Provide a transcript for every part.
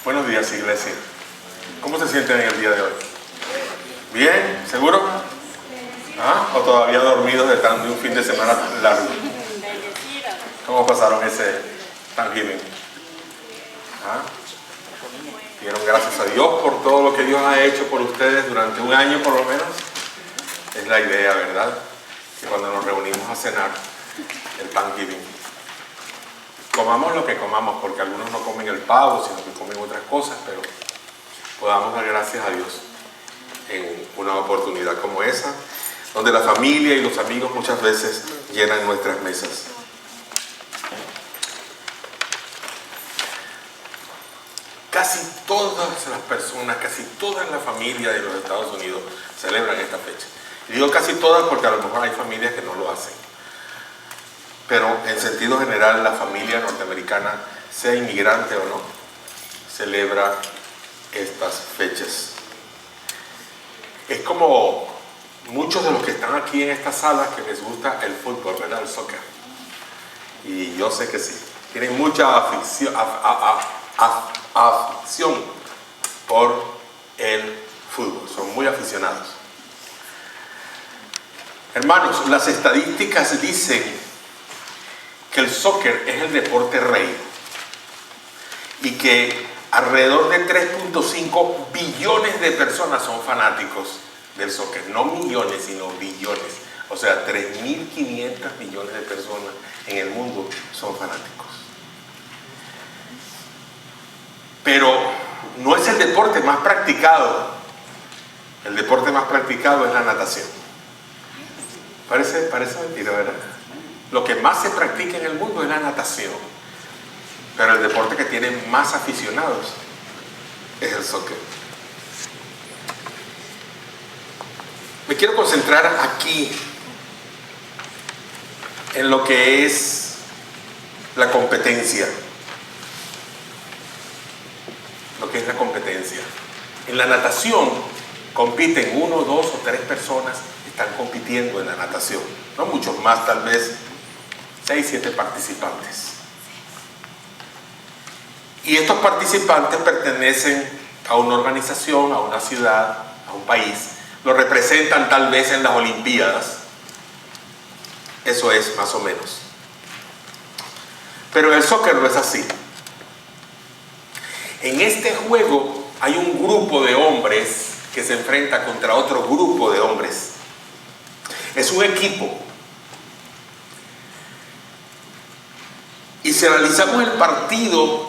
Buenos días, iglesia. ¿Cómo se sienten en el día de hoy? ¿Bien? ¿Seguro? ¿Ah? ¿O todavía dormidos de un fin de semana largo? ¿Cómo pasaron ese Thanksgiving? ¿Ah? ¿Dieron gracias a Dios por todo lo que Dios ha hecho por ustedes durante un año por lo menos? Es la idea, ¿verdad? Que cuando nos reunimos a cenar, el Thanksgiving, comamos lo que comamos, porque algunos no comen el pavo, sino que comen otras cosas, pero podamos dar gracias a Dios en una oportunidad como esa, donde la familia y los amigos muchas veces llenan nuestras mesas. Casi todas las personas, casi toda la familia de los Estados Unidos celebran esta fecha. Y digo casi todas porque a lo mejor hay familias que no lo hacen. Pero en sentido general, la familia norteamericana, sea inmigrante o no, celebra estas fechas. Es como muchos de los que están aquí en esta sala que les gusta el fútbol, ¿verdad? El soccer. Y yo sé que sí. Tienen mucha afición por el fútbol. Son muy aficionados. Hermanos, las estadísticas dicen que el soccer es el deporte rey y que alrededor de 3.5 billones de personas son fanáticos del soccer, no millones sino billones, o sea 3.500 millones de personas en el mundo son fanáticos. Pero no es el deporte más practicado. El deporte más practicado es la natación. Parece mentira, ¿verdad? Lo que más se practica en el mundo es la natación, pero el deporte que tiene más aficionados es el soccer. Me quiero concentrar aquí en lo que es la competencia. Lo que es la competencia. En la natación compiten 1, 2 o 3 personas que están compitiendo en la natación. No muchos más, tal vez 6, 7 participantes. Y estos participantes pertenecen a una organización, a una ciudad, a un país. Lo representan tal vez en las Olimpiadas. Eso es más o menos. Pero el soccer no es así. En este juego hay un grupo de hombres que se enfrenta contra otro grupo de hombres. Es un equipo. Y si analizamos el partido,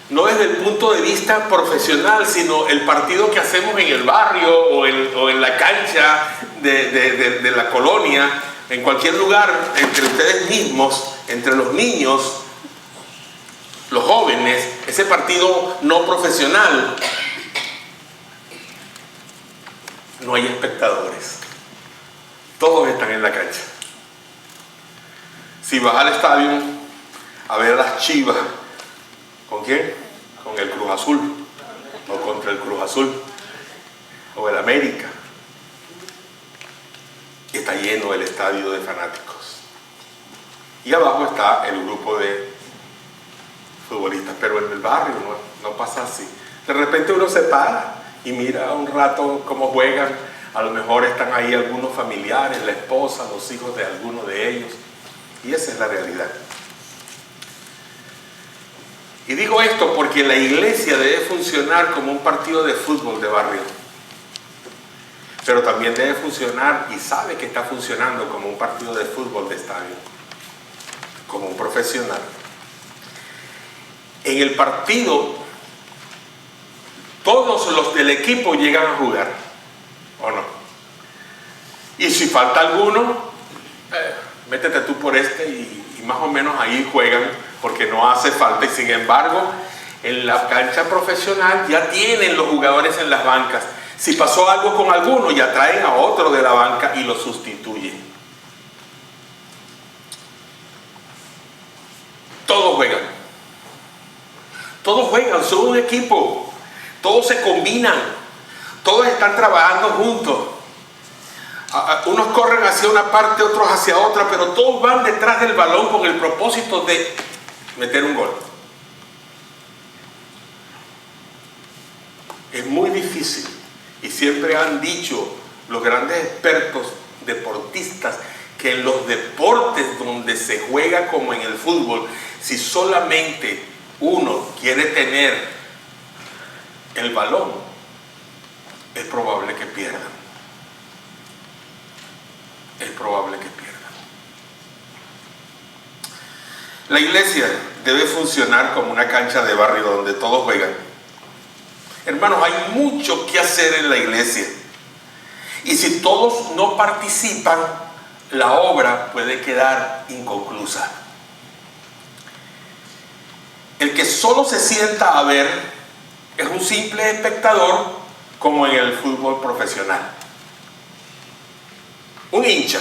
no desde el punto de vista profesional, sino el partido que hacemos en el barrio o en la cancha de la colonia, en cualquier lugar, entre ustedes mismos, entre los niños, los jóvenes, ese partido no profesional, no hay espectadores. Todos están en la cancha. Si vas al estadio a ver a las Chivas, ¿con quién? Con el Cruz Azul, o contra el Cruz Azul, o el América. Y está lleno el estadio de fanáticos. Y abajo está el grupo de futbolistas, pero en el barrio no pasa así. De repente uno se para y mira un rato cómo juegan. A lo mejor están ahí algunos familiares, la esposa, los hijos de alguno de ellos. Y esa es la realidad. Y digo esto porque la iglesia debe funcionar como un partido de fútbol de barrio. Pero también debe funcionar, y sabe que está funcionando, como un partido de fútbol de estadio. Como un profesional. En el partido, todos los del equipo llegan a jugar, ¿o no? Y si falta alguno, métete tú por este y más o menos ahí juegan, porque no hace falta. Y sin embargo, en la cancha profesional ya tienen los jugadores en las bancas. Si pasó algo con alguno, ya traen a otro de la banca y lo sustituyen. Todos juegan. Todos juegan, son un equipo. Todos se combinan. Todos están trabajando juntos. Unos corren hacia una parte, otros hacia otra, pero todos van detrás del balón con el propósito de meter un gol. Es muy difícil, y siempre han dicho los grandes expertos deportistas que en los deportes donde se juega como en el fútbol, si solamente uno quiere tener el balón, es probable que pierdan. Es probable que pierdan. La iglesia debe funcionar como una cancha de barrio donde todos juegan. Hermanos, hay mucho que hacer en la iglesia. Y si todos no participan, la obra puede quedar inconclusa. El que solo se sienta a ver es un simple espectador, como en el fútbol profesional. Un hincha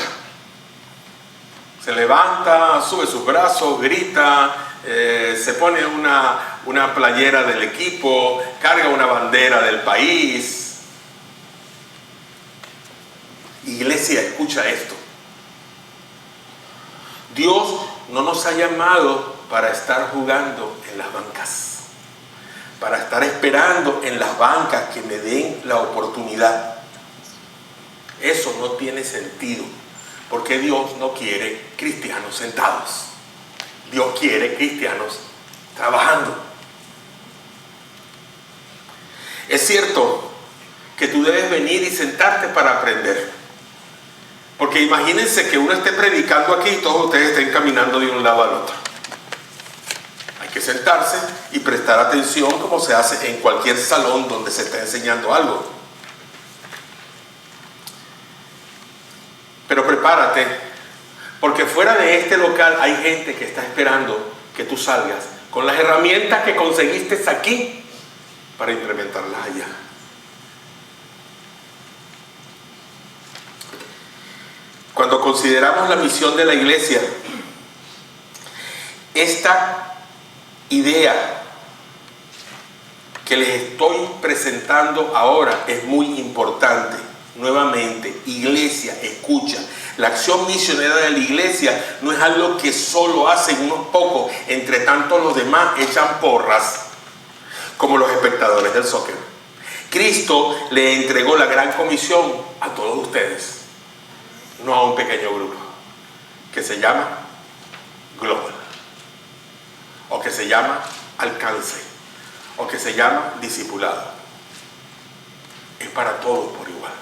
se levanta, sube sus brazos, grita, se pone una playera del equipo, carga una bandera del país. Iglesia, escucha esto. Dios no nos ha llamado para estar jugando en las bancas, para estar esperando en las bancas que me den la oportunidad. Eso no tiene sentido, porque Dios no quiere cristianos sentados. Dios quiere cristianos trabajando. Es cierto que tú debes venir y sentarte para aprender. Porque imagínense que uno esté predicando aquí y todos ustedes estén caminando de un lado al otro. Hay que sentarse y prestar atención como se hace en cualquier salón donde se está enseñando algo. Pero prepárate, porque fuera de este local hay gente que está esperando que tú salgas con las herramientas que conseguiste aquí para implementarlas allá. Cuando consideramos la misión de la iglesia, esta idea que les estoy presentando ahora es muy importante. Nuevamente, iglesia, escucha. La acción misionera de la iglesia no es algo que solo hacen unos pocos, entre tanto los demás echan porras, como los espectadores del soccer. Cristo le entregó la gran comisión a todos ustedes, no a un pequeño grupo, que se llama Global, o que se llama Alcance, o que se llama Discipulado. Es para todos por igual.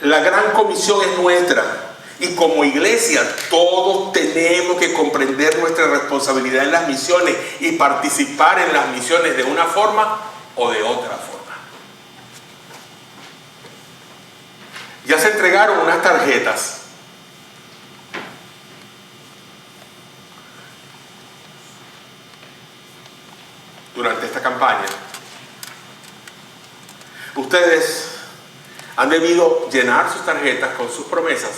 La gran comisión es nuestra, y como iglesia todos tenemos que comprender nuestra responsabilidad en las misiones y participar en las misiones de una forma o de otra forma. Ya se entregaron unas tarjetas durante esta campaña. Ustedes han debido llenar sus tarjetas con sus promesas,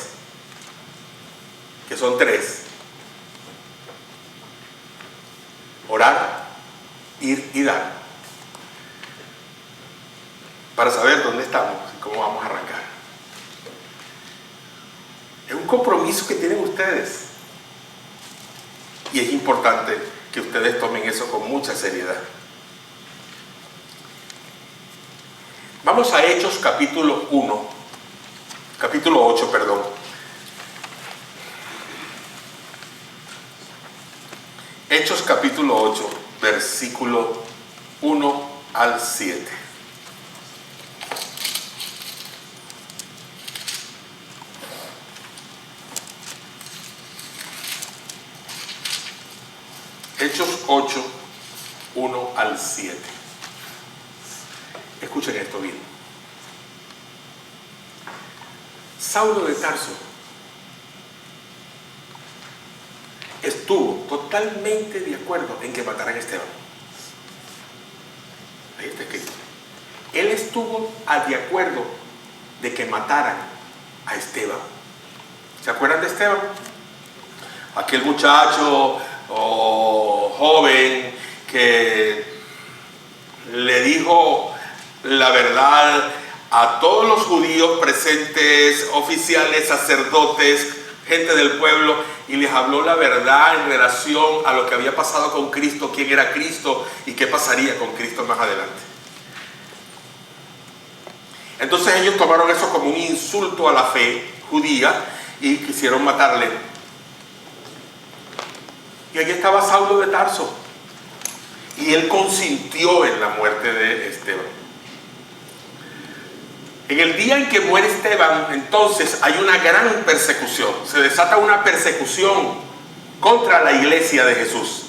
que son 3. Orar, ir y dar. Para saber dónde estamos y cómo vamos a arrancar. Es un compromiso que tienen ustedes. Y es importante que ustedes tomen eso con mucha seriedad. Vamos a Hechos capítulo 8, perdón. Hechos capítulo 8, versículo 1 al 7. Hechos 8, 1 al 7. Escuchen esto bien. Saulo de Tarso estuvo totalmente de acuerdo en que mataran a Esteban. Ahí está escrito. Él estuvo de acuerdo de que mataran a Esteban. ¿Se acuerdan de Esteban? Aquel muchacho joven que le dijo la verdad a todos los judíos presentes, oficiales, sacerdotes, gente del pueblo, y les habló la verdad en relación a lo que había pasado con Cristo, quién era Cristo y qué pasaría con Cristo más adelante. Entonces ellos tomaron eso como un insulto a la fe judía y quisieron matarle. Y allí estaba Saulo de Tarso, y él consintió en la muerte de Esteban. En el día en que muere Esteban, entonces hay una gran persecución. Se desata una persecución contra la iglesia de Jesús.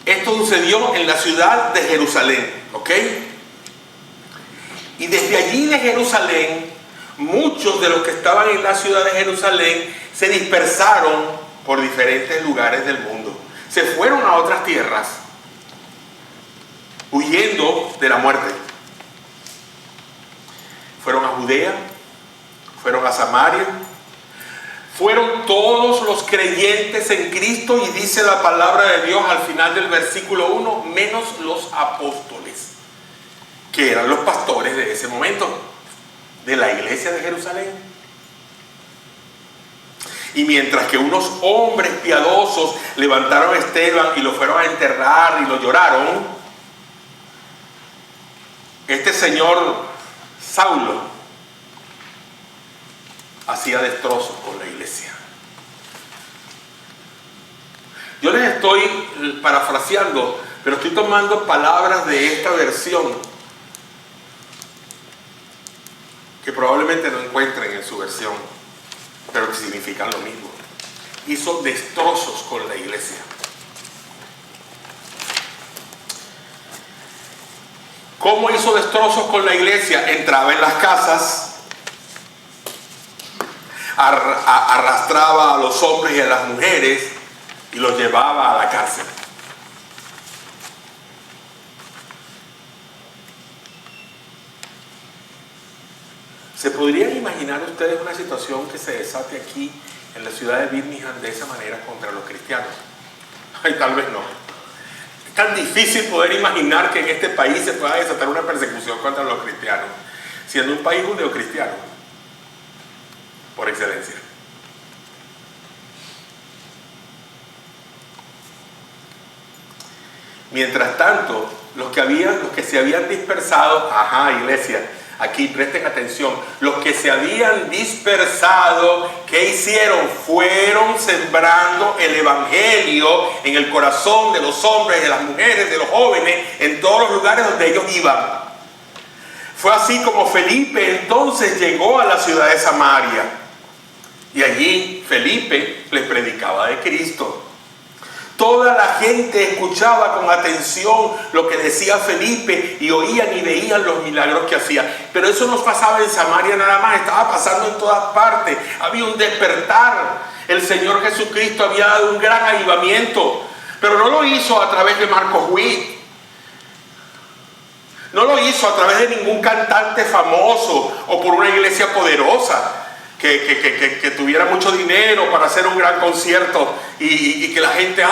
Esto sucedió en la ciudad de Jerusalén, ¿ok? Y desde allí de Jerusalén, muchos de los que estaban en la ciudad de Jerusalén se dispersaron por diferentes lugares del mundo. Se fueron a otras tierras, huyendo de la muerte. Fueron a Judea, fueron a Samaria, fueron todos los creyentes en Cristo, y dice la palabra de Dios al final del versículo 1, menos los apóstoles, que eran los pastores de ese momento, de la iglesia de Jerusalén. Y mientras que unos hombres piadosos levantaron a Esteban y lo fueron a enterrar y lo lloraron, este señor Saulo hacía destrozos con la iglesia. Yo les estoy parafraseando, pero estoy tomando palabras de esta versión que probablemente no encuentren en su versión, pero que significan lo mismo. Hizo destrozos con la iglesia. ¿Cómo hizo destrozos con la iglesia? Entraba en las casas, arrastraba a los hombres y a las mujeres y los llevaba a la cárcel. ¿Se podrían imaginar ustedes una situación que se desate aquí en la ciudad de Birmingham de esa manera contra los cristianos? Ay, tal vez no. Es tan difícil poder imaginar que en este país se pueda desatar una persecución contra los cristianos, siendo un país judeocristiano por excelencia. Mientras tanto, los que se habían dispersado, iglesia, aquí presten atención, los que se habían dispersado, ¿qué hicieron? Fueron sembrando el evangelio en el corazón de los hombres, de las mujeres, de los jóvenes, en todos los lugares donde ellos iban. Fue así como Felipe entonces llegó a la ciudad de Samaria, y allí Felipe les predicaba de Cristo. Toda la gente escuchaba con atención lo que decía Felipe y oían y veían los milagros que hacía. Pero eso no pasaba en Samaria nada más, estaba pasando en todas partes. Había un despertar. El Señor Jesucristo había dado un gran avivamiento, pero no lo hizo a través de Marcos Witt. No lo hizo a través de ningún cantante famoso o por una iglesia poderosa que tuviera mucho dinero para hacer un gran concierto y que la gente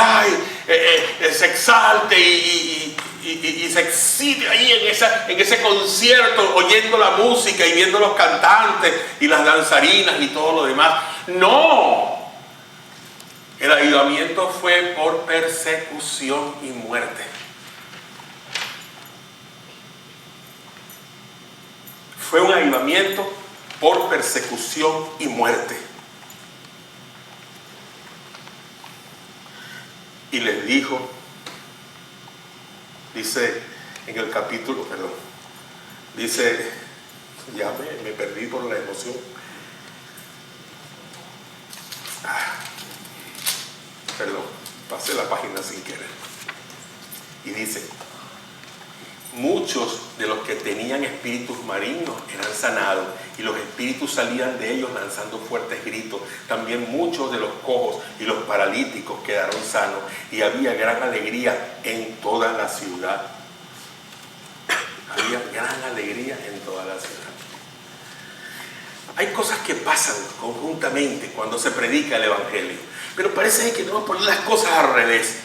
se exalte y se excite ahí en ese concierto, oyendo la música y viendo los cantantes y las danzarinas y todo lo demás. No, el avivamiento fue por persecución y muerte. Fue un avivamiento por persecución y muerte. Y les dijo, dice en el capítulo, dice, ya me perdí por la emoción. Pasé la página sin querer. Y dice, muchos de los que tenían espíritus malignos eran sanados, y los espíritus salían de ellos lanzando fuertes gritos. También muchos de los cojos y los paralíticos quedaron sanos, y había gran alegría en toda la ciudad. Había gran alegría en toda la ciudad. Hay cosas que pasan conjuntamente cuando se predica el evangelio, pero parece que no poner las cosas al revés.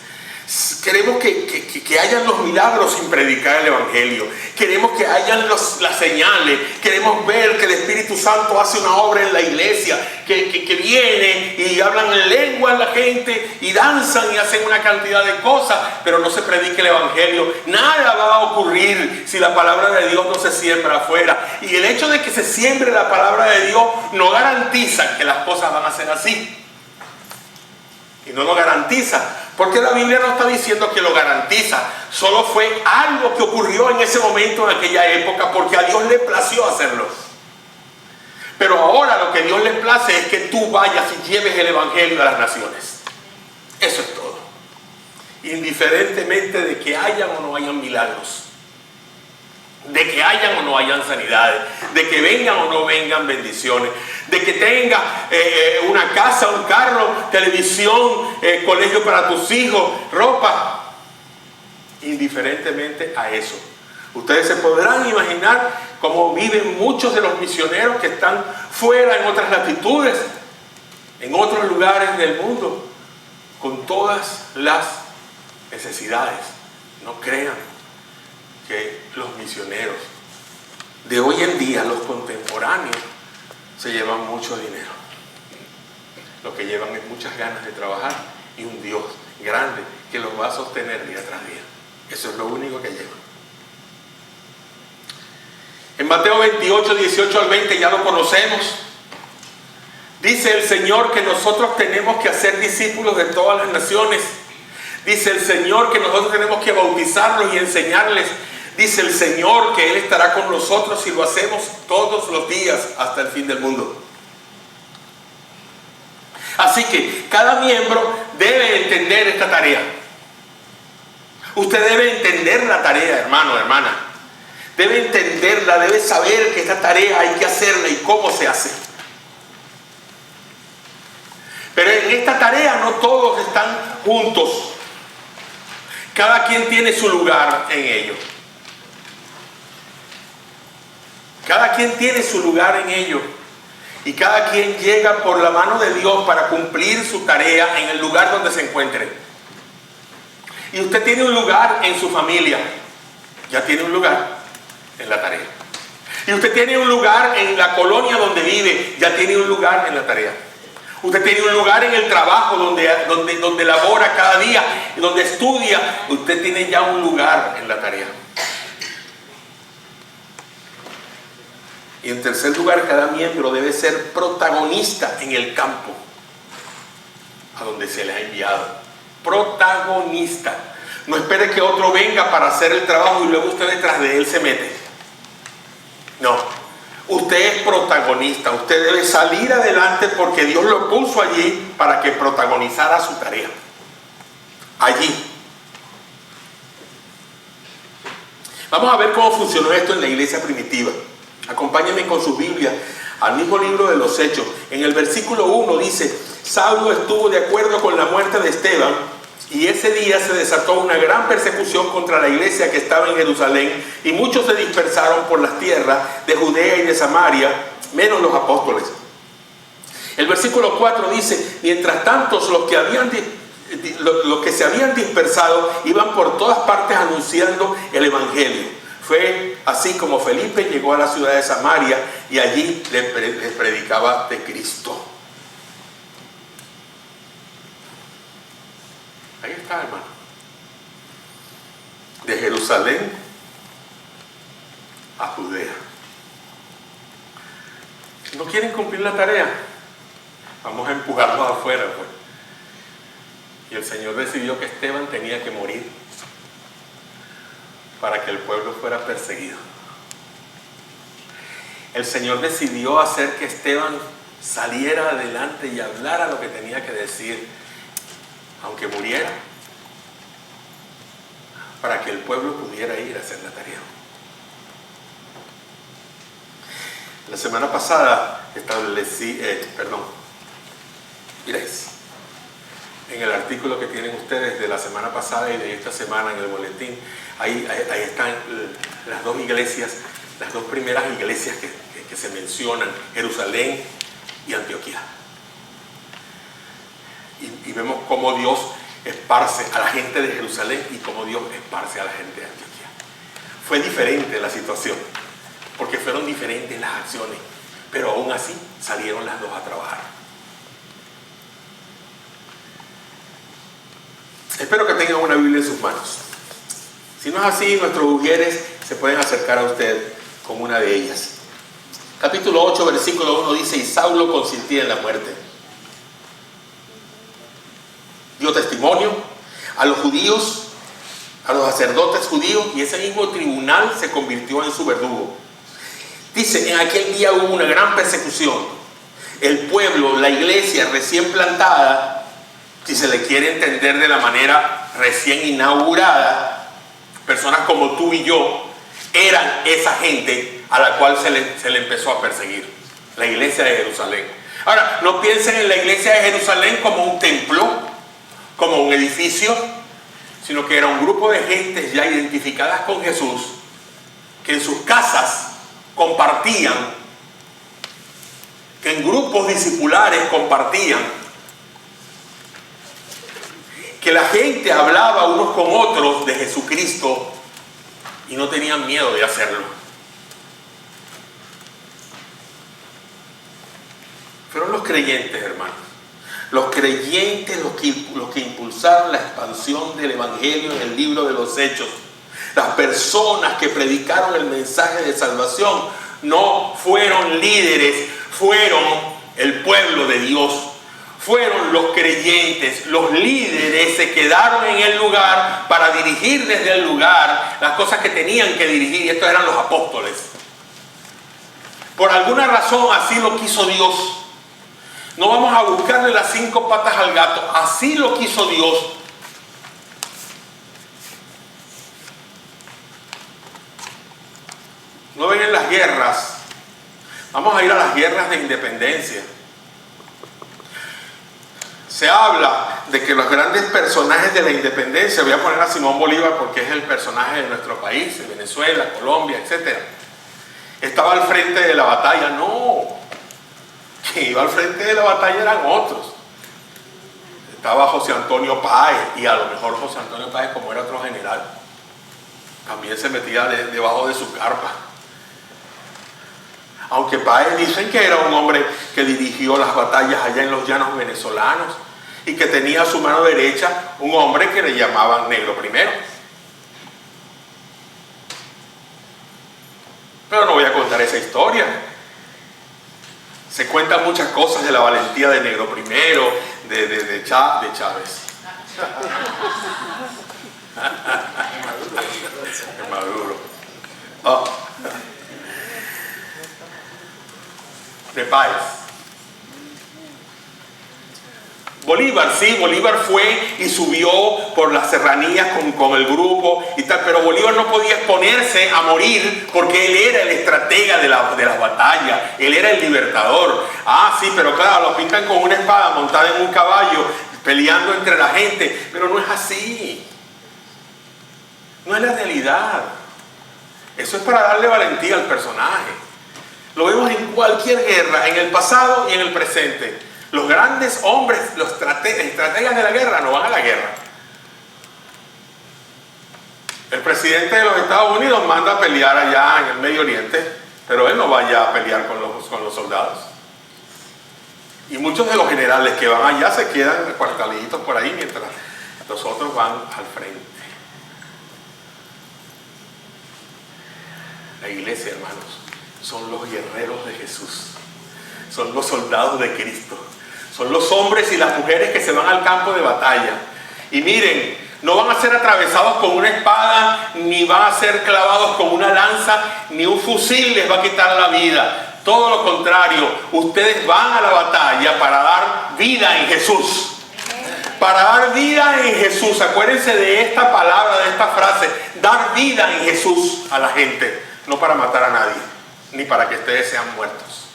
Queremos que hayan los milagros sin predicar el Evangelio. Queremos que hayan las señales. Queremos ver que el Espíritu Santo hace una obra en la iglesia. Que viene y hablan en lengua la gente y danzan y hacen una cantidad de cosas, pero no se predica el Evangelio. Nada va a ocurrir si la palabra de Dios no se siembra afuera. Y el hecho de que se siembre la palabra de Dios no garantiza que las cosas van a ser así. Y no lo garantiza, porque la Biblia no está diciendo que lo garantiza. Solo fue algo que ocurrió en ese momento, en aquella época, porque a Dios le plació hacerlo. Pero ahora lo que Dios le place es que tú vayas y lleves el Evangelio a las naciones. Eso es todo. Indiferentemente de que hayan o no hayan milagros, de que hayan o no hayan sanidades, de que vengan o no vengan bendiciones, de que tengas una casa, un carro, televisión, colegio para tus hijos, ropa. Indiferentemente a eso, ustedes se podrán imaginar cómo viven muchos de los misioneros que están fuera, en otras latitudes, en otros lugares del mundo, con todas las necesidades. No crean que los misioneros de hoy en día, los contemporáneos, se llevan mucho dinero. Lo que llevan es muchas ganas de trabajar y un Dios grande que los va a sostener día tras día. Eso es lo único que llevan. En Mateo 28, 18 al 20 ya lo conocemos. Dice el Señor que nosotros tenemos que hacer discípulos de todas las naciones. Dice el Señor que nosotros tenemos que bautizarlos y enseñarles. Dice el Señor que Él estará con nosotros si lo hacemos todos los días hasta el fin del mundo. Así que cada miembro debe entender esta tarea. Usted debe entender la tarea, hermano, hermana. Debe entenderla, debe saber que esta tarea hay que hacerla y cómo se hace. Pero en esta tarea no todos están juntos. Cada quien tiene su lugar en ello. Cada quien tiene su lugar en ello. Y cada quien llega por la mano de Dios para cumplir su tarea en el lugar donde se encuentre. Y usted tiene un lugar en su familia. Ya tiene un lugar en la tarea. Y usted tiene un lugar en la colonia donde vive. Ya tiene un lugar en la tarea. Usted tiene un lugar en el trabajo donde labora cada día, donde estudia. Usted tiene ya un lugar en la tarea. Y en tercer lugar, cada miembro debe ser protagonista en el campo a donde se le ha enviado. Protagonista. No espere que otro venga para hacer el trabajo y luego usted detrás de él se mete. No. Usted es protagonista. Usted debe salir adelante porque Dios lo puso allí para que protagonizara su tarea. Allí. Vamos a ver cómo funcionó esto en la iglesia primitiva. Acompáñenme con su Biblia al mismo libro de los Hechos. En el versículo 1 dice: Saulo estuvo de acuerdo con la muerte de Esteban, y ese día se desató una gran persecución contra la iglesia que estaba en Jerusalén, y muchos se dispersaron por las tierras de Judea y de Samaria, menos los apóstoles. El versículo 4 dice: mientras tanto los que se habían dispersado iban por todas partes anunciando el evangelio. Fue así como Felipe llegó a la ciudad de Samaria y allí les predicaba de Cristo. Ahí está, hermano. De Jerusalén a Judea. ¿No quieren cumplir la tarea? Vamos a empujarlos afuera, pues. Y el Señor decidió que Esteban tenía que morir para que el pueblo fuera perseguido. El Señor decidió hacer que Esteban saliera adelante y hablara lo que tenía que decir, aunque muriera, para que el pueblo pudiera ir a hacer la tarea. La semana pasada miréis, en el artículo que tienen ustedes de la semana pasada y de esta semana en el boletín, ahí están las dos iglesias, las dos primeras iglesias que se mencionan, Jerusalén y Antioquía. Y vemos cómo Dios esparce a la gente de Jerusalén y cómo Dios esparce a la gente de Antioquía. Fue diferente la situación, porque fueron diferentes las acciones, pero aún así salieron las dos a trabajar. Espero que tengan una Biblia en sus manos. Si no es así, nuestros ujieres se pueden acercar a usted con una de ellas. Capítulo 8, versículo 1 dice: y Saulo consentía en la muerte. Dio testimonio a los judíos, a los sacerdotes judíos, y ese mismo tribunal se convirtió en su verdugo. Dice: en aquel día hubo una gran persecución. El pueblo, la iglesia recién plantada, si se le quiere entender de la manera recién inaugurada, personas como tú y yo, eran esa gente a la cual se le empezó a perseguir. La iglesia de Jerusalén. Ahora, no piensen en la iglesia de Jerusalén como un templo, como un edificio, sino que era un grupo de gentes ya identificadas con Jesús, que en sus casas compartían, que en grupos discipulares compartían, que la gente hablaba unos con otros de Jesucristo y no tenían miedo de hacerlo. Fueron los creyentes, hermanos. Los creyentes los que impulsaron la expansión del Evangelio en el libro de los Hechos. Las personas que predicaron el mensaje de salvación no fueron líderes, fueron el pueblo de Dios. Fueron los creyentes, los líderes se quedaron en el lugar para dirigir desde el lugar las cosas que tenían que dirigir, y estos eran los apóstoles. Por alguna razón así lo quiso Dios. No vamos a buscarle las 5 patas al gato, así lo quiso Dios. No ven en las guerras, vamos a ir a las guerras de independencia. Se habla de que los grandes personajes de la independencia, voy a poner a Simón Bolívar porque es el personaje de nuestro país, de Venezuela, Colombia, etc. Estaba al frente de la batalla. No, quien iba al frente de la batalla eran otros. Estaba José Antonio Páez, y a lo mejor José Antonio Páez, como era otro general, también se metía debajo de su carpa. Aunque Páez dicen que era un hombre que dirigió las batallas allá en los llanos venezolanos y que tenía a su mano derecha un hombre que le llamaban Negro Primero. Pero no voy a contar esa historia. Se cuentan muchas cosas de la valentía de Negro Primero, de Chávez. De Maduro. Oh. De Páez. Bolívar, sí, Bolívar fue y subió por las serranías con el grupo y tal, pero Bolívar no podía exponerse a morir porque él era el estratega de las batallas, él era el libertador. Ah, sí, pero claro, lo pintan con una espada montada en un caballo, peleando entre la gente, pero no es así. No es la realidad. Eso es para darle valentía al personaje. Lo vemos en cualquier guerra, en el pasado y en el presente. Los grandes hombres, los estrategas de la guerra no van a la guerra. El presidente de los Estados Unidos manda a pelear allá en el Medio Oriente, pero él no va allá a pelear con los soldados. Y muchos de los generales que van allá se quedan cuartelitos por ahí mientras los otros van al frente. La iglesia, hermanos, son los guerreros de Jesús. Son los soldados de Cristo. Son los hombres y las mujeres que se van al campo de batalla. Y miren, no van a ser atravesados con una espada, ni van a ser clavados con una lanza, ni un fusil les va a quitar la vida. Todo lo contrario, ustedes van a la batalla para dar vida en Jesús. Para dar vida en Jesús. Acuérdense de esta palabra, de esta frase. Dar vida en Jesús a la gente. No para matar a nadie, ni para que ustedes sean muertos.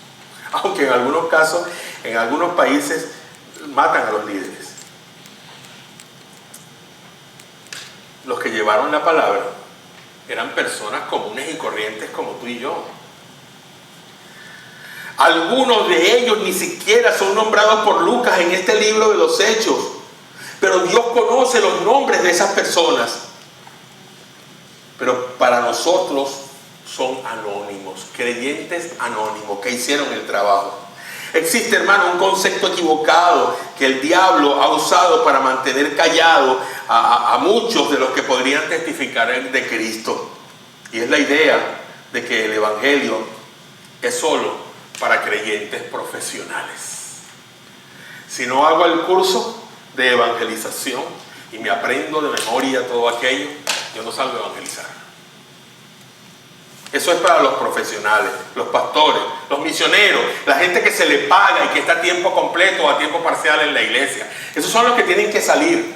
Aunque en algunos casos, en algunos países, matan a los líderes. Los que llevaron la palabra eran personas comunes y corrientes como tú y yo. Algunos de ellos ni siquiera son nombrados por Lucas en este libro de los Hechos. Pero Dios conoce los nombres de esas personas. Pero para nosotros son anónimos, creyentes anónimos que hicieron el trabajo. Existe, hermano, un concepto equivocado que el diablo ha usado para mantener callado a muchos de los que podrían testificar de Cristo. Y es la idea de que el evangelio es solo para creyentes profesionales. Si no hago el curso de evangelización y me aprendo de memoria todo aquello, yo no salgo a evangelizar. Eso es para los profesionales, los pastores, los misioneros, la gente que se le paga y que está a tiempo completo o a tiempo parcial en la iglesia. Esos son los que tienen que salir.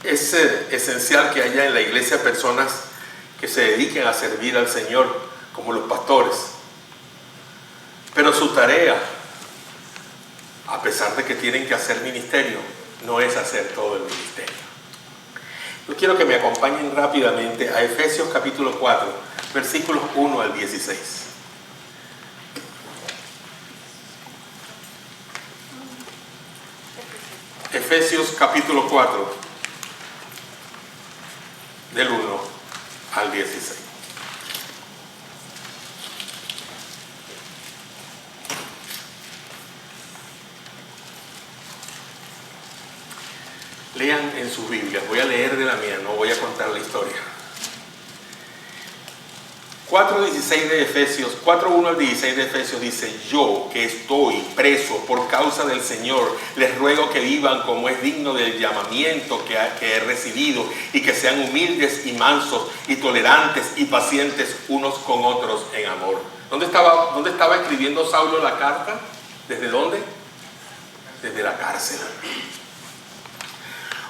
Es esencial que haya en la iglesia personas que se dediquen a servir al Señor, como los pastores. Pero su tarea, a pesar de que tienen que hacer ministerio, no es hacer todo el ministerio. Yo quiero que me acompañen rápidamente a Efesios capítulo 4, versículos 1 al 16. Efesios capítulo 4, del 1 al 16. Lean en sus Biblias, voy a leer de la mía, no voy a contar la historia. 4:16 de Efesios, 4:1 al 16 de Efesios dice: yo que estoy preso por causa del Señor, les ruego que vivan como es digno del llamamiento que he recibido, y que sean humildes y mansos y tolerantes y pacientes unos con otros en amor. ¿Dónde estaba escribiendo Saulo la carta? ¿Desde dónde? Desde la cárcel.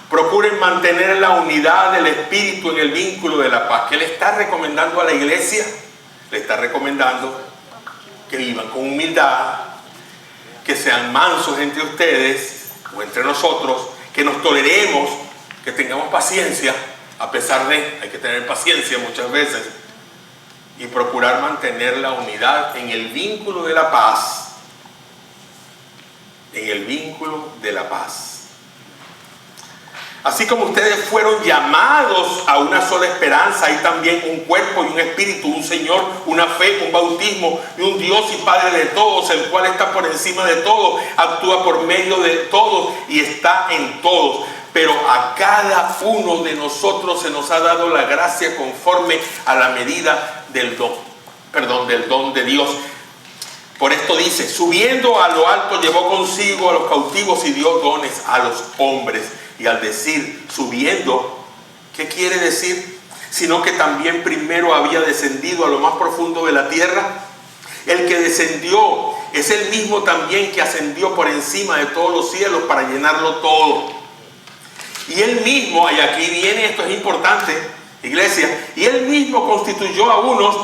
Procuren mantener la unidad del Espíritu en el vínculo de la paz. ¿Qué le está recomendando a la iglesia? Le está recomendando que vivan con humildad, que sean mansos entre ustedes o entre nosotros, que nos toleremos, que tengamos paciencia, a pesar de, hay que tener paciencia muchas veces, y procurar mantener la unidad en el vínculo de la paz. En el vínculo de la paz. Así como ustedes fueron llamados a una sola esperanza, hay también un cuerpo y un espíritu, un Señor, una fe, un bautismo y un Dios y Padre de todos, el cual está por encima de todo, actúa por medio de todos y está en todos. Pero a cada uno de nosotros se nos ha dado la gracia conforme a la medida del don de Dios. Por esto dice: subiendo a lo alto llevó consigo a los cautivos y dio dones a los hombres. Y al decir subiendo, ¿qué quiere decir? Sino que también primero había descendido a lo más profundo de la tierra. El que descendió es el mismo también que ascendió por encima de todos los cielos para llenarlo todo. Y él mismo, y aquí viene, esto es importante, iglesia, y él mismo constituyó a unos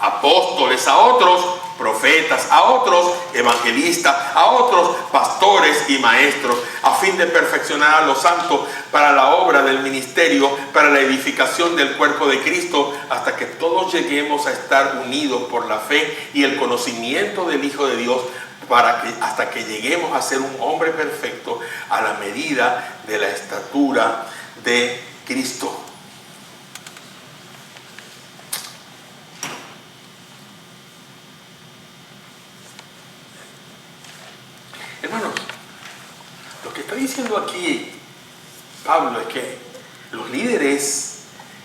apóstoles, a otros profetas, a otros evangelistas, a otros pastores y maestros, a fin de perfeccionar a los santos para la obra del ministerio, para la edificación del cuerpo de Cristo, hasta que todos lleguemos a estar unidos por la fe y el conocimiento del Hijo de Dios, hasta que lleguemos a ser un hombre perfecto a la medida de la estatura de Cristo. Hermanos, lo que está diciendo aquí Pablo es que los líderes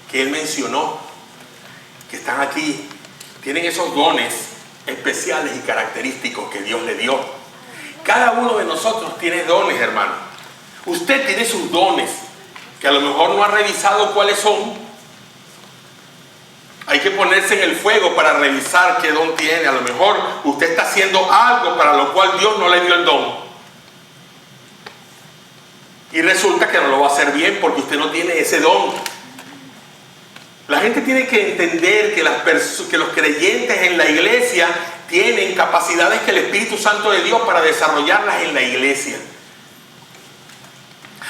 que él mencionó, que están aquí, tienen esos dones especiales y característicos que Dios le dio. Cada uno de nosotros tiene dones, hermano. Usted tiene sus dones, que a lo mejor no ha revisado cuáles son. Hay que ponerse en el fuego para revisar qué don tiene. A lo mejor usted está haciendo algo para lo cual Dios no le dio el don. Y resulta que no lo va a hacer bien porque usted no tiene ese don. La gente tiene que entender que los creyentes en la iglesia tienen capacidades que el Espíritu Santo le dio para desarrollarlas en la iglesia.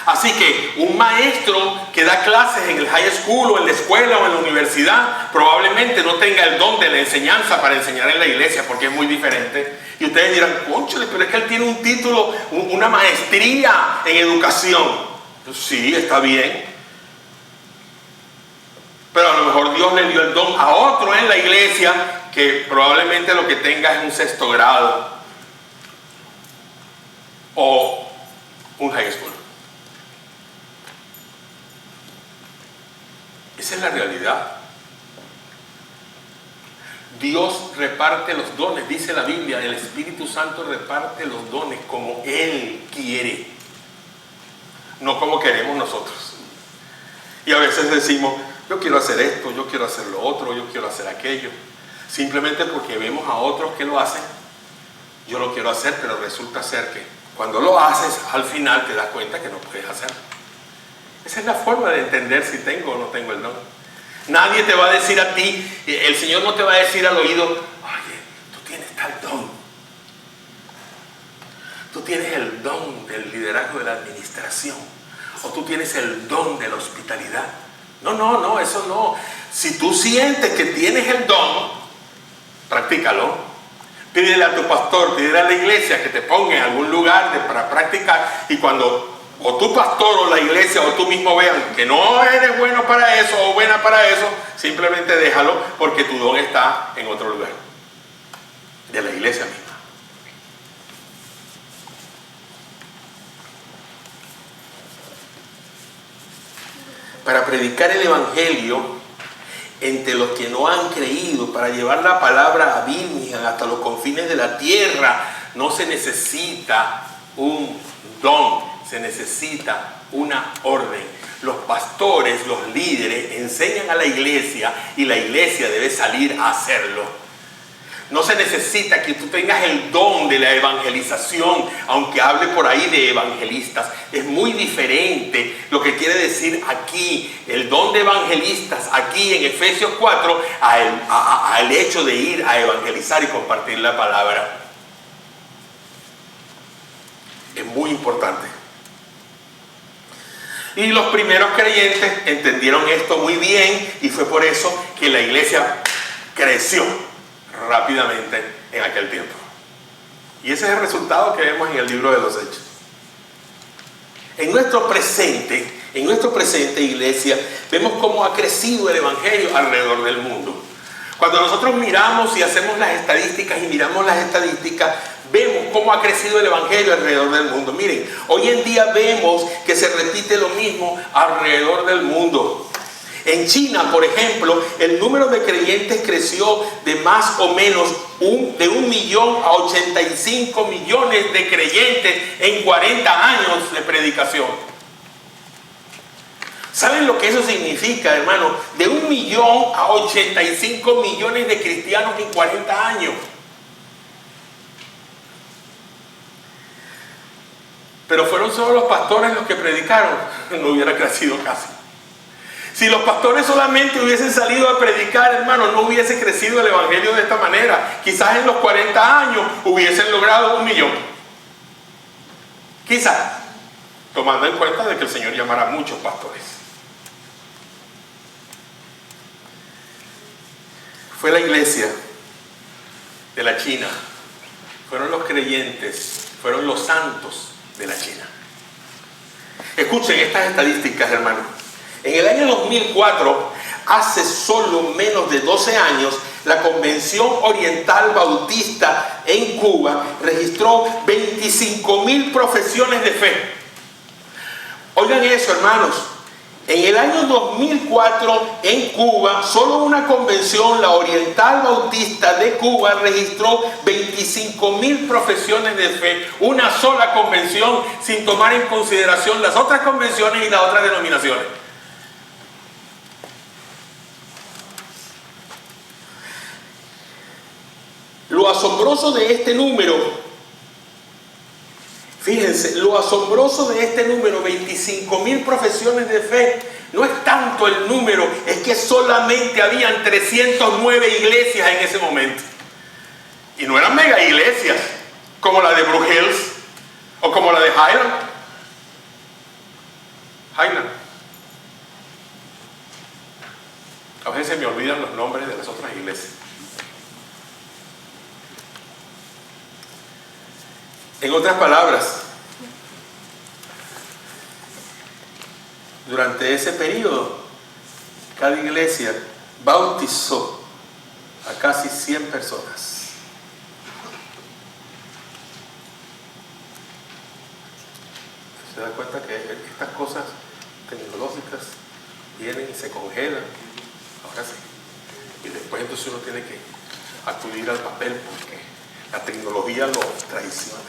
Así que un maestro que da clases en el high school o en la escuela o en la universidad probablemente no tenga el don de la enseñanza para enseñar en la iglesia, porque es muy diferente. Y ustedes dirán, cónchale, pero es que él tiene un título, una maestría en educación. Pues sí, está bien. Pero a lo mejor Dios le dio el don a otro en la iglesia que probablemente lo que tenga es un 6º grado o un high school. Esa es la realidad. Dios reparte los dones, dice la Biblia, el Espíritu Santo reparte los dones como Él quiere, no como queremos nosotros. Y a veces decimos, yo quiero hacer esto, yo quiero hacer lo otro, yo quiero hacer aquello. Simplemente porque vemos a otros que lo hacen, yo lo quiero hacer, pero resulta ser que cuando lo haces, al final te das cuenta que no puedes hacerlo. Esa es la forma de entender si tengo o no tengo el don. Nadie te va a decir a ti, el Señor no te va a decir al oído, oye, tú tienes tal don. Tú tienes el don del liderazgo de la administración. O tú tienes el don de la hospitalidad. No, eso no. Si tú sientes que tienes el don, practícalo. Pídele a tu pastor, pídele a la iglesia que te ponga en algún lugar para practicar. Y cuando o tu pastor o la iglesia o tú mismo vean que no eres bueno para eso o buena para eso, simplemente déjalo, porque tu don está en otro lugar de la iglesia misma. Para predicar el evangelio entre los que no han creído, para llevar la palabra a Birmingham hasta los confines de la tierra, no se necesita un don, se necesita una orden. Los pastores, los líderes enseñan a la iglesia y la iglesia debe salir a hacerlo. No se necesita que tú tengas el don de la evangelización, aunque hable por ahí de evangelistas. Es muy diferente lo que quiere decir aquí, el don de evangelistas, aquí en Efesios 4, al hecho de ir a evangelizar y compartir la palabra. Es muy importante. Y los primeros creyentes entendieron esto muy bien y fue por eso que la iglesia creció rápidamente en aquel tiempo. Y ese es el resultado que vemos en el libro de los Hechos. En nuestro presente, iglesia, vemos cómo ha crecido el evangelio alrededor del mundo. Cuando nosotros miramos y hacemos las estadísticas vemos cómo ha crecido el evangelio alrededor del mundo. Miren, hoy en día vemos que se repite lo mismo alrededor del mundo. En China, por ejemplo, el número de creyentes creció de más o menos de 1 millón a 85 millones de creyentes en 40 años de predicación. ¿Saben lo que eso significa, hermano? De 1 millón a 85 millones de cristianos en 40 años. Pero fueron solo los pastores los que predicaron, no hubiera crecido casi. Si los pastores solamente hubiesen salido a predicar, hermano, no hubiese crecido el evangelio de esta manera. Quizás en los 40 años hubiesen logrado 1 millón. Quizás, tomando en cuenta de que el Señor llamará a muchos pastores. Fue la iglesia de la China, fueron los creyentes, fueron los santos de la China. Escuchen estas estadísticas, hermano. En el año 2004, hace solo menos de 12 años, la Convención Oriental Bautista en Cuba registró 25,000 profesiones de fe. Oigan eso, hermanos. En el año 2004, en Cuba, solo una convención, la Oriental Bautista de Cuba, registró 25,000 profesiones de fe. Una sola convención, sin tomar en consideración las otras convenciones y las otras denominaciones. Lo asombroso de este número, fíjense, lo asombroso de este número, 25,000 profesiones de fe, no es tanto el número, es que solamente habían 309 iglesias en ese momento. Y no eran mega iglesias, como la de Blue Hills o como la de Highland. Highland. A veces se me olvidan los nombres de las otras iglesias. En otras palabras, durante ese periodo, cada iglesia bautizó a casi 100 personas. Se da cuenta que estas cosas tecnológicas vienen y se congelan. Ahora sí. Y después entonces uno tiene que acudir al papel porque la tecnología lo traiciona.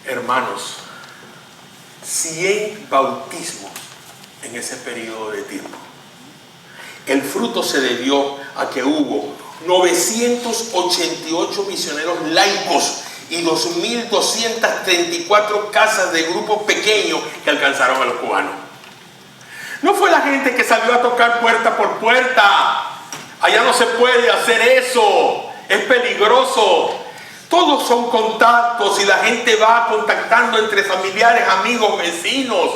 Hermanos, 100 bautismos en ese periodo de tiempo. El fruto se debió a que hubo 988 misioneros laicos y 2.234 casas de grupos pequeños que alcanzaron a los cubanos. No fue la gente que salió a tocar puerta por puerta. Allá no se puede hacer eso. Es peligroso. Todos son contactos y la gente va contactando entre familiares, amigos, vecinos.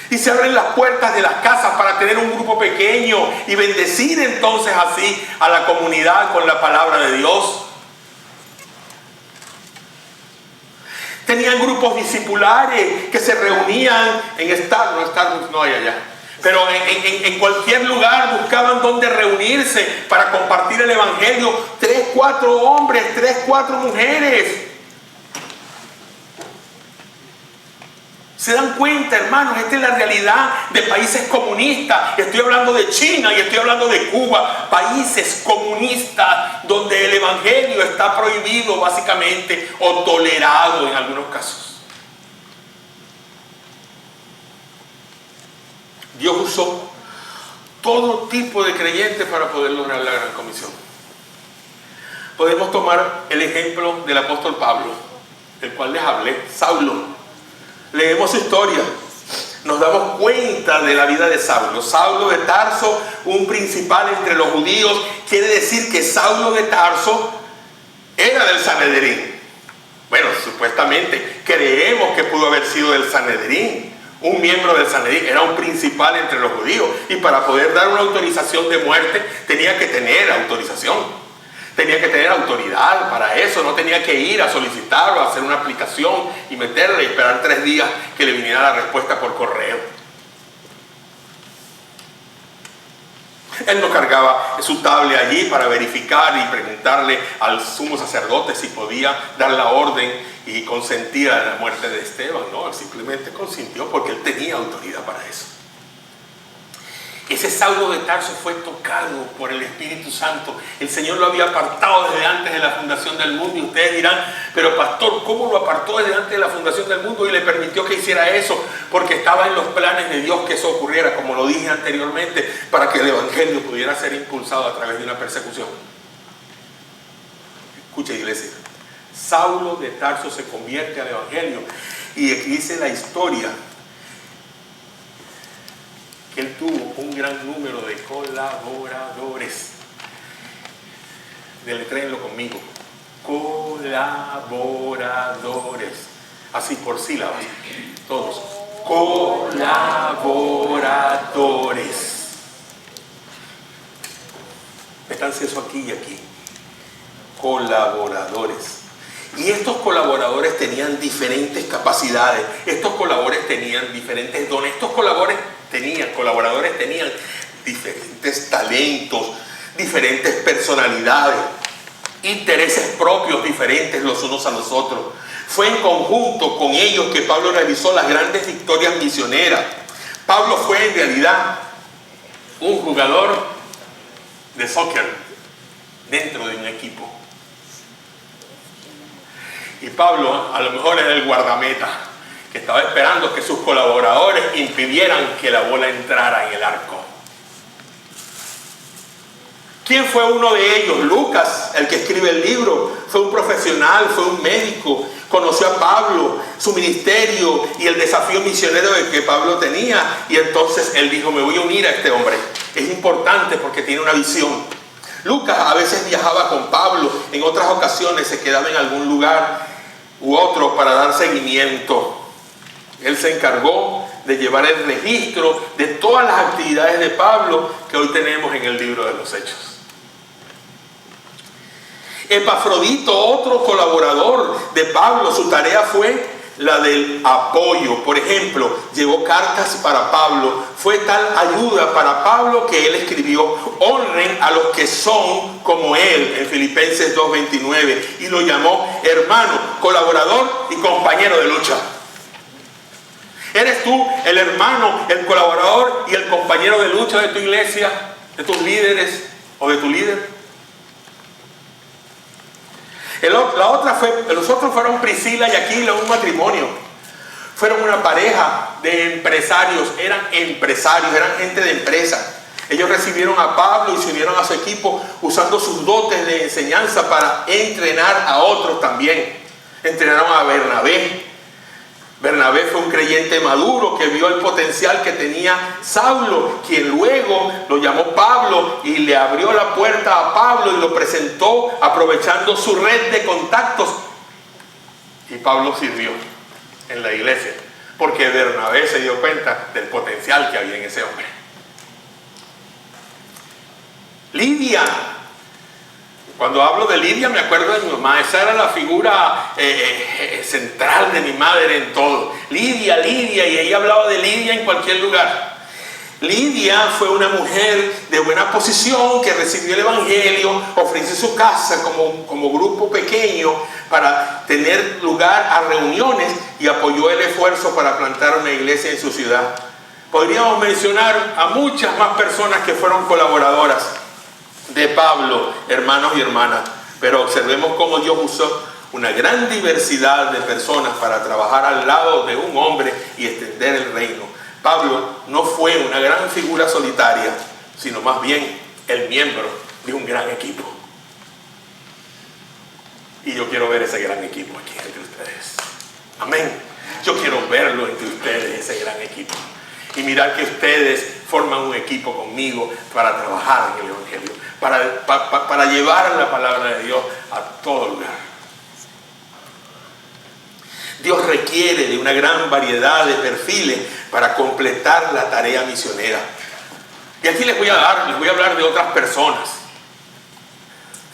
Y se abren las puertas de las casas para tener un grupo pequeño y bendecir entonces así a la comunidad con la palabra de Dios. Tenían grupos discipulares que se reunían en Starbucks no hay allá, pero en cualquier lugar buscaban donde reunirse para compartir el evangelio. 3, 4 hombres, 3, 4 mujeres. ¿Se dan cuenta, hermanos? Esta es la realidad de países comunistas. Estoy hablando de China y estoy hablando de Cuba. Países comunistas donde el evangelio está prohibido básicamente o tolerado en algunos casos. Dios usó todo tipo de creyentes para poder lograr la gran comisión. Podemos tomar el ejemplo del apóstol Pablo, del cual les hablé, Saulo. Leemos su historia, nos damos cuenta de la vida de Saulo. Saulo de Tarso, un principal entre los judíos, quiere decir que Saulo de Tarso era del Sanedrín. Bueno, supuestamente creemos que pudo haber sido del Sanedrín, un miembro del Sanedrín, era un principal entre los judíos, y para poder dar una autorización de muerte tenía que tener autorización. Tenía que tener autoridad para eso, no tenía que ir a solicitarlo, a hacer una aplicación y meterle y esperar 3 días que le viniera la respuesta por correo. Él no cargaba su tablet allí para verificar y preguntarle al sumo sacerdote si podía dar la orden y consentir a la muerte de Esteban. No, él simplemente consintió porque él tenía autoridad para eso. Ese Saulo de Tarso fue tocado por el Espíritu Santo. El Señor lo había apartado desde antes de la fundación del mundo. Y ustedes dirán, pero pastor, ¿cómo lo apartó desde antes de la fundación del mundo y le permitió que hiciera eso? Porque estaba en los planes de Dios que eso ocurriera, como lo dije anteriormente, para que el evangelio pudiera ser impulsado a través de una persecución. Escucha, iglesia. Saulo de Tarso se convierte al evangelio. Y aquí dice la historia que él tuvo un gran número de colaboradores. Deletréenlo conmigo. Colaboradores. Así por sílabas. Todos. Colaboradores. Métanse eso aquí y aquí. Colaboradores. Y estos colaboradores tenían diferentes capacidades. Estos colaboradores tenían diferentes dones. Estos colaboradores tenían diferentes talentos, diferentes personalidades, intereses propios diferentes los unos a los otros. Fue en conjunto con ellos que Pablo realizó las grandes victorias misioneras. Pablo fue en realidad un jugador de soccer dentro de un equipo. Y Pablo a lo mejor era el guardameta que estaba esperando que sus colaboradores impidieran que la bola entrara en el arco. ¿Quién fue uno de ellos? Lucas, el que escribe el libro. Fue un profesional, fue un médico, conoció a Pablo, su ministerio y el desafío misionero que Pablo tenía, y entonces él dijo, me voy a unir a este hombre. Es importante porque tiene una visión. Lucas a veces viajaba con Pablo, en otras ocasiones se quedaba en algún lugar u otro para dar seguimiento. Él se encargó de llevar el registro de todas las actividades de Pablo que hoy tenemos en el libro de los Hechos. Epafrodito, otro colaborador de Pablo, su tarea fue la del apoyo. Por ejemplo, llevó cartas para Pablo. Fue tal ayuda para Pablo que él escribió: honren a los que son como él, en Filipenses 2:29, y lo llamó hermano, colaborador y compañero de lucha. ¿Eres tú el hermano, el colaborador y el compañero de lucha de tu iglesia, de tus líderes o de tu líder? Los otros fueron Priscila y Aquila, un matrimonio. Fueron una pareja de empresarios, eran gente de empresa. Ellos recibieron a Pablo y se unieron a su equipo usando sus dotes de enseñanza para entrenar a otros también. Entrenaron a Bernabé. Bernabé fue un creyente maduro que vio el potencial que tenía Saulo, quien luego lo llamó Pablo y le abrió la puerta a Pablo y lo presentó aprovechando su red de contactos. Y Pablo sirvió en la iglesia porque Bernabé se dio cuenta del potencial que había en ese hombre. Lidia. Cuando hablo de Lidia me acuerdo de mi mamá. Esa era la figura central de mi madre en todo. Lidia, y ella hablaba de Lidia en cualquier lugar. Lidia fue una mujer de buena posición que recibió el evangelio, ofreció su casa como grupo pequeño para tener lugar a reuniones y apoyó el esfuerzo para plantar una iglesia en su ciudad. Podríamos mencionar a muchas más personas que fueron colaboradoras de Pablo, hermanos y hermanas, pero observemos cómo Dios usó una gran diversidad de personas para trabajar al lado de un hombre y extender el reino. Pablo no fue una gran figura solitaria, sino más bien el miembro de un gran equipo. Y yo quiero ver ese gran equipo aquí entre ustedes. Amén. Yo quiero verlo entre ustedes, ese gran equipo. Y mirar que ustedes forman un equipo conmigo para trabajar en el evangelio, para llevar la palabra de Dios a todo lugar. Dios requiere de una gran variedad de perfiles para completar la tarea misionera. Y aquí les voy a hablar de otras personas.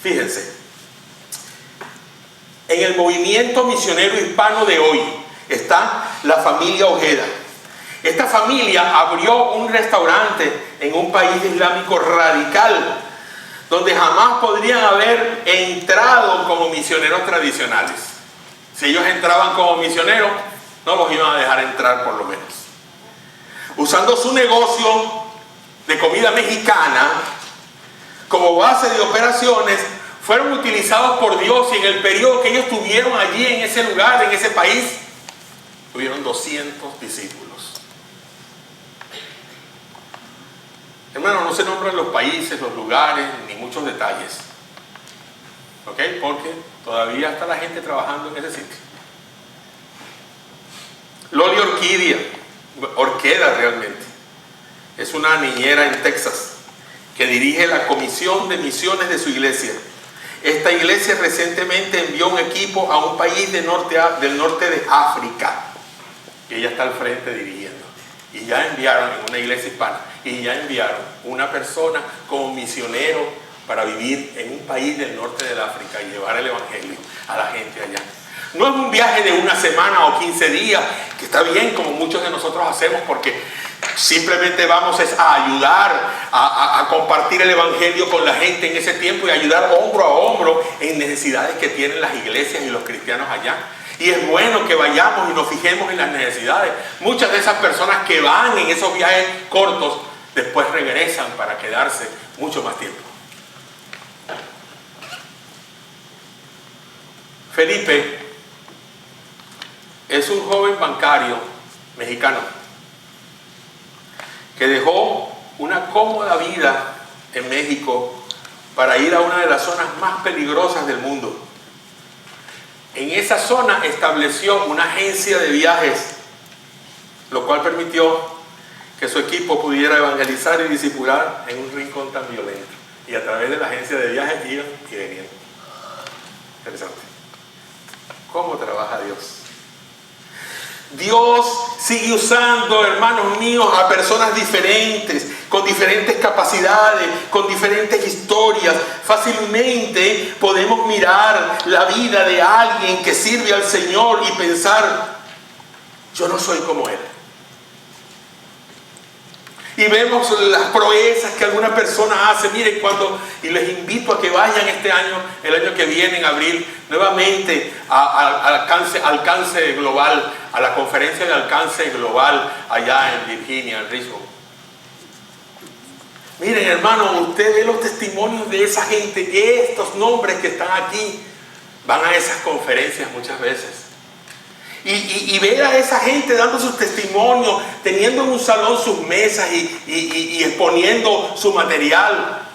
Fíjense, en el movimiento misionero hispano de hoy está la familia Ojeda. Esta familia abrió un restaurante en un país islámico radical, donde jamás podrían haber entrado como misioneros tradicionales. Si ellos entraban como misioneros, no los iban a dejar entrar por lo menos. Usando su negocio de comida mexicana como base de operaciones, fueron utilizados por Dios, y en el periodo que ellos tuvieron allí en ese lugar, en ese país, tuvieron 200 discípulos. Hermano, no se nombran los países, los lugares, ni muchos detalles. ¿Ok? Porque todavía está la gente trabajando en ese sitio. Loli Orqueda realmente, es una niñera en Texas que dirige la comisión de misiones de su iglesia. Esta iglesia recientemente envió un equipo a un país del norte de África, y ella está al frente dirigiendo. Y ya enviaron, en una iglesia hispana, y ya enviaron una persona como misionero para vivir en un país del norte del África y llevar el evangelio a la gente allá. No es un viaje de una semana o 15 días, que está bien, como muchos de nosotros hacemos, porque simplemente vamos a ayudar, a compartir el evangelio con la gente en ese tiempo y ayudar hombro a hombro en necesidades que tienen las iglesias y los cristianos allá. Y es bueno que vayamos y nos fijemos en las necesidades. Muchas de esas personas que van en esos viajes cortos, después regresan para quedarse mucho más tiempo. Felipe es un joven bancario mexicano que dejó una cómoda vida en México para ir a una de las zonas más peligrosas del mundo. En esa zona estableció una agencia de viajes, lo cual permitió que su equipo pudiera evangelizar y discipular en un rincón tan violento. Y a través de la agencia de viajes iban y venían. Interesante. ¿Cómo trabaja Dios? Dios sigue usando, hermanos míos, a personas diferentes, con diferentes capacidades, con diferentes historias. Fácilmente podemos mirar la vida de alguien que sirve al Señor y pensar, yo no soy como él. Y vemos las proezas que alguna persona hace. Miren, y les invito a que vayan este año, el año que viene, en abril, nuevamente al alcance global, a la conferencia de alcance global allá en Virginia, en Richmond. Miren, hermano, usted ve los testimonios de esa gente, estos nombres que están aquí, van a esas conferencias muchas veces. Y ver a esa gente dando sus testimonios, teniendo en un salón sus mesas y exponiendo su material.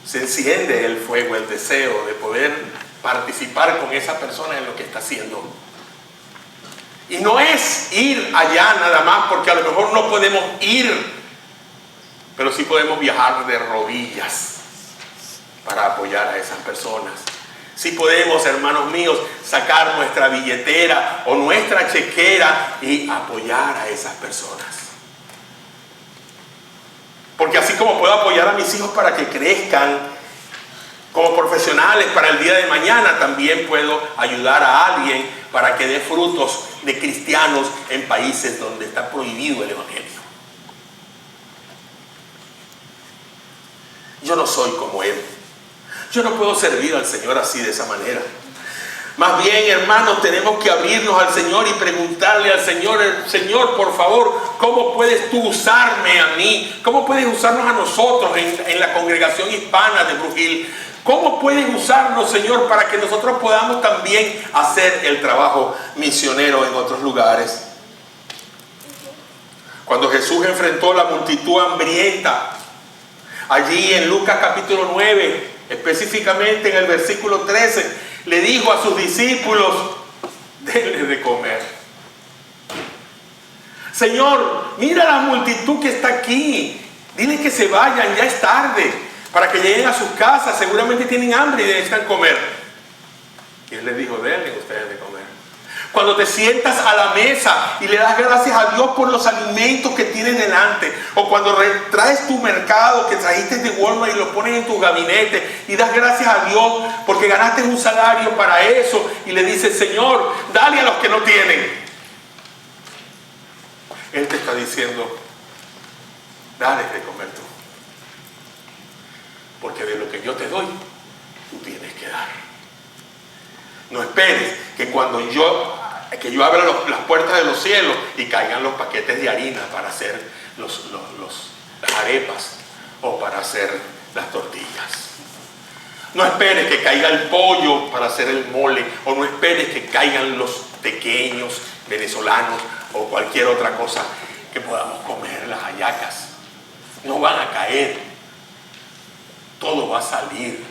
Se enciende el fuego, el deseo de poder participar con esa persona en lo que está haciendo. Y no es ir allá nada más, porque a lo mejor no podemos ir, pero sí podemos viajar de rodillas para apoyar a esas personas. Si podemos, hermanos míos, sacar nuestra billetera o nuestra chequera y apoyar a esas personas. Porque así como puedo apoyar a mis hijos para que crezcan como profesionales para el día de mañana, también puedo ayudar a alguien para que dé frutos de cristianos en países donde está prohibido el evangelio. Yo no soy como él. Yo no puedo servir al Señor así, de esa manera. Más bien, hermanos, tenemos que abrirnos al Señor y preguntarle al Señor, Señor, por favor, ¿cómo puedes tú usarme a mí? ¿Cómo puedes usarnos a nosotros en la congregación hispana de Brujil? ¿Cómo puedes usarnos, Señor, para que nosotros podamos también hacer el trabajo misionero en otros lugares? Cuando Jesús enfrentó a la multitud hambrienta, allí en Lucas capítulo 9, específicamente en el versículo 13, le dijo a sus discípulos, denle de comer. Señor, mira la multitud que está aquí, dile que se vayan, ya es tarde, para que lleguen a sus casas, seguramente tienen hambre y necesitan comer. Y él les dijo, denle ustedes de comer. Cuando te sientas a la mesa y le das gracias a Dios por los alimentos que tienes delante, o cuando traes tu mercado que trajiste de Walmart y lo pones en tu gabinete y das gracias a Dios porque ganaste un salario para eso, y le dices, Señor, dale a los que no tienen. Él te está diciendo, dale de comer tú, porque de lo que yo te doy, tú tienes que dar. No esperes que cuando yo abra las puertas de los cielos y caigan los paquetes de harina para hacer las arepas o para hacer las tortillas. No esperes que caiga el pollo para hacer el mole, o no esperes que caigan los pequeños venezolanos o cualquier otra cosa que podamos comer, las hallacas. No van a caer. Todo va a salir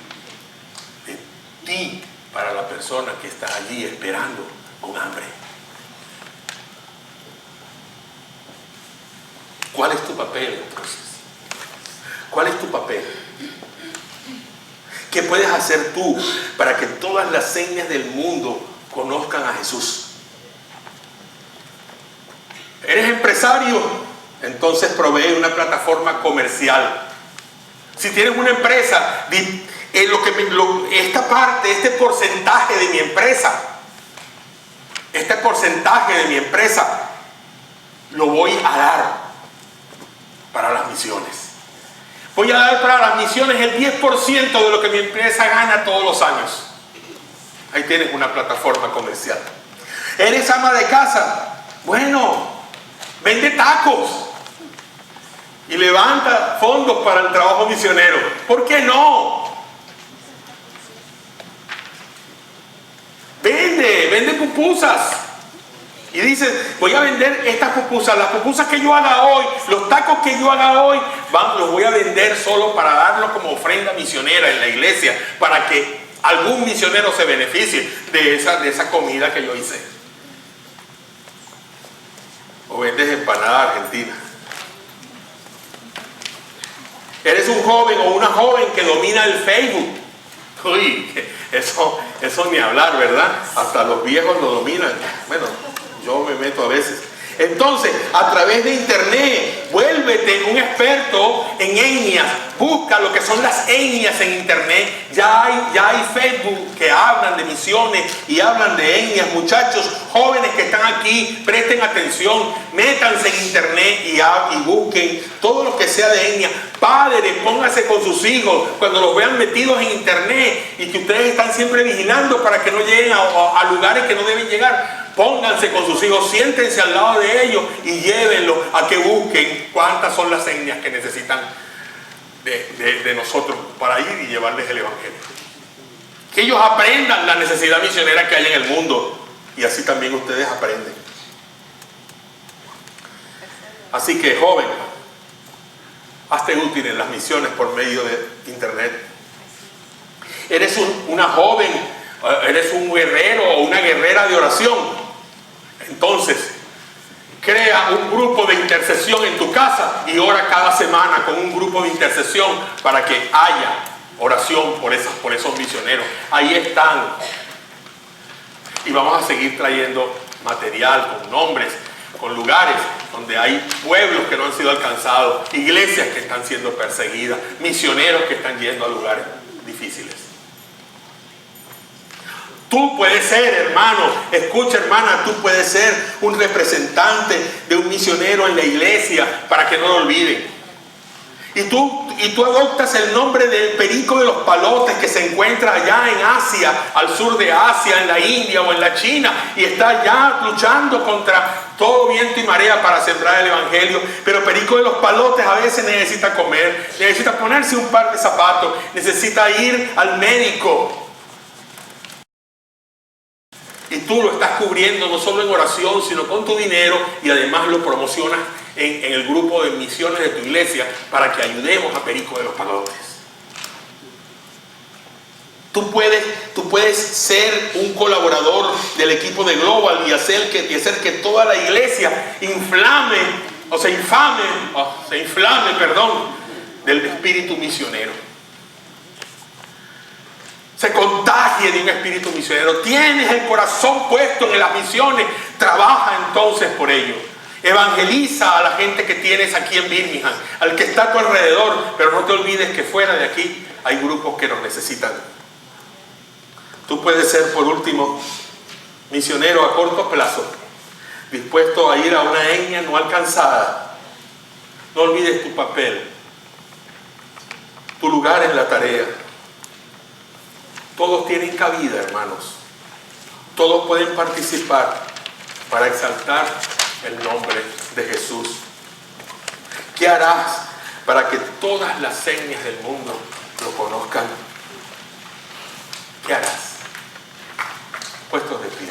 de ti para la persona que está allí esperando con hambre. ¿Cuál es tu papel entonces? ¿Cuál es tu papel? ¿Qué puedes hacer tú para que todas las señas del mundo conozcan a Jesús? ¿Eres empresario? Entonces provee una plataforma comercial. Si tienes una empresa, esta parte, este porcentaje de mi empresa, lo voy a dar para las misiones. Voy a dar para las misiones el 10% de lo que mi empresa gana todos los años. Ahí tienes una plataforma comercial. ¿Eres ama de casa? Bueno, vende tacos y levanta fondos para el trabajo misionero. ¿Por qué no? Vende pupusas. Y dices, voy a vender estas pupusas, las pupusas que yo haga hoy, los tacos que yo haga hoy, los voy a vender solo para darlos como ofrenda misionera en la iglesia, para que algún misionero se beneficie de esa comida que yo hice. O vendes empanada argentina. Eres un joven o una joven que domina el Facebook. Uy, eso eso ni hablar, ¿verdad? Hasta los viejos lo dominan. Bueno, yo me meto a veces. Entonces, a través de internet, vuélvete un experto en etnias. Busca lo que son las etnias en internet. Ya hay Facebook que hablan de misiones y hablan de etnias. Muchachos jóvenes que están aquí, presten atención, métanse en internet y busquen todo lo que sea de etnia. Padres, pónganse con sus hijos cuando los vean metidos en internet y que ustedes están siempre vigilando para que no lleguen a lugares que no deben llegar. Pónganse con sus hijos, siéntense al lado de ellos y llévenlos a que busquen cuántas son las etnias que necesitan de nosotros para ir y llevarles el evangelio. Que ellos aprendan la necesidad misionera que hay en el mundo y así también ustedes aprenden. Así que, joven, hazte útil en las misiones por medio de internet. Eres una joven, eres un guerrero o una guerrera de oración. Entonces, crea un grupo de intercesión en tu casa y ora cada semana con un grupo de intercesión para que haya oración por esos misioneros. Ahí están. Y vamos a seguir trayendo material con nombres, con lugares donde hay pueblos que no han sido alcanzados, iglesias que están siendo perseguidas, misioneros que están yendo a lugares difíciles. Tú puedes ser, hermano, escucha, hermana, tú puedes ser un representante de un misionero en la iglesia para que no lo olviden. Y tú adoptas el nombre del Perico de los Palotes que se encuentra allá en Asia, al sur de Asia, en la India o en la China, y está allá luchando contra todo viento y marea para sembrar el evangelio. Pero Perico de los Palotes a veces necesita comer, necesita ponerse un par de zapatos, necesita ir al médico. Y tú lo estás cubriendo no solo en oración, sino con tu dinero, y además lo promocionas en el grupo de misiones de tu iglesia para que ayudemos a Perico de los Palotes. Tú puedes ser un colaborador del equipo de Global y hacer que toda la iglesia se inflame del espíritu misionero. Se contagie de un espíritu misionero. Tienes el corazón puesto en las misiones, trabaja entonces por ello. Evangeliza a la gente que tienes aquí en Birmingham, al que está a tu alrededor, pero no te olvides que fuera de aquí hay grupos que nos necesitan. Tú puedes ser, por último, misionero a corto plazo, dispuesto a ir a una etnia no alcanzada. No olvides tu papel, tu lugar en la tarea. Todos tienen cabida, hermanos. Todos pueden participar para exaltar el nombre de Jesús. ¿Qué harás para que todas las etnias del mundo lo conozcan? ¿Qué harás? Puestos de pie.